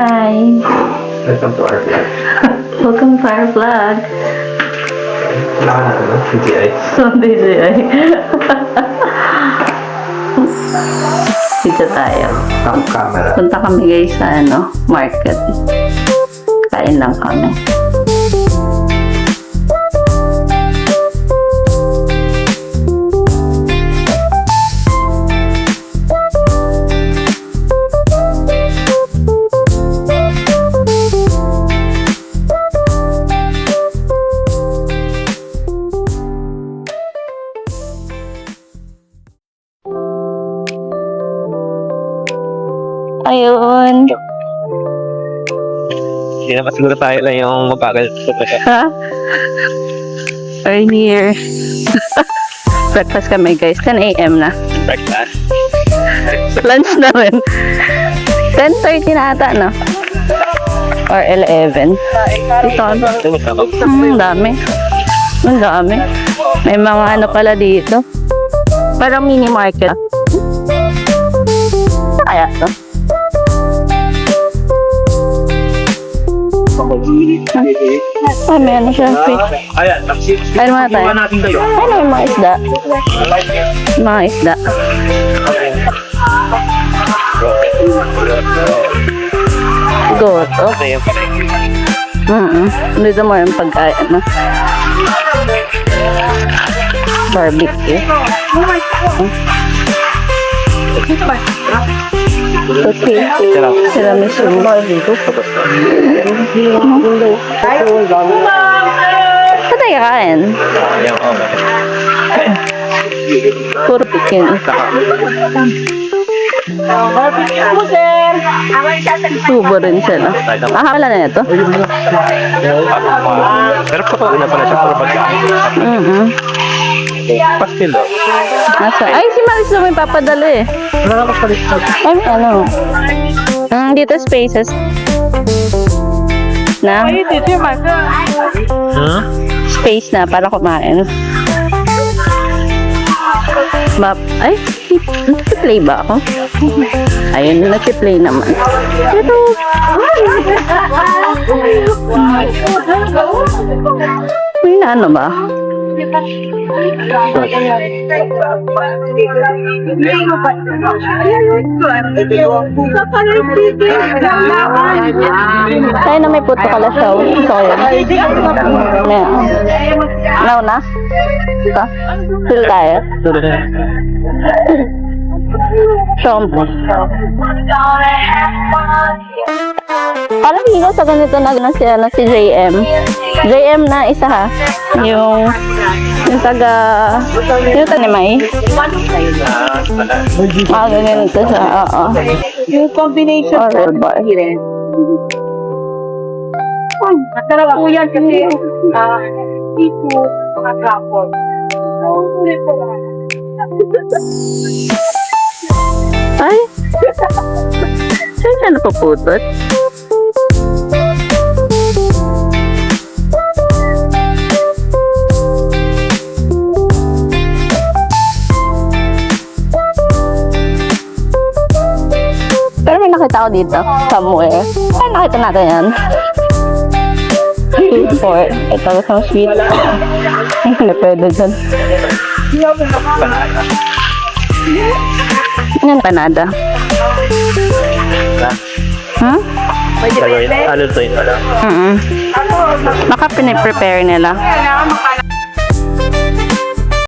Hi. Welcome to our vlog. Welcome to our vlog. Wala ka na ano? DJI. So, DJI. Dito tayo. Top camera. Punta kami guys sa market. Kain lang kami. Ayun. Hindi naman siguro tayo lang yung mabagal. Ha? We're here. Breakfast kami guys. 10 a.m. na. Breakfast. Lunch na rin. 10:30 na ata, no? Or 11. Dito. Ang dami. Ang dami. May mga ano pala dito. Parang mini market. Kaya to? Ay, may ano siya. Fish. Ayan, taxi. Ano mga tayo? natin kayo. Ano yung mga isda? Mga isda. Goto. Ano yung Dito mo yung pagkain, no? Barbecue. Okay. Tiramisu. Saan tayo kain? Puro pikin. Tubo rin siya, no? Wala na ito? Pero patuloy na pala siya para pagkain. Pastil daw. Ay, si Maris na may papadala eh. Wala ka palit. Ay, may ano? Dito spaces. Na? Space na para kumain. Map. Ay, nag-play ba ako? Ayun, nag-play naman. Pero, may na ano ba? Tayo na may puto kala siya. Gusto ko yun. May now na? Ito? Feel tayo? Shampoo. Alam ko sa ganito na si JM. JM na isa ha. Yung taga ni May. Ganito siya. Oo. Yung combination Or bar. Masarap po yan kasi seafood, mga crapple. Ay! Saan siya napaputot? Pero may nakita ko dito, somewhere. Ay, nakita natin yan. 2, 4. Ito, isang sweet. Ay, hindi pwede dyan. Yan, panada. Huh? Ano to yun? Baka piniprepare nila.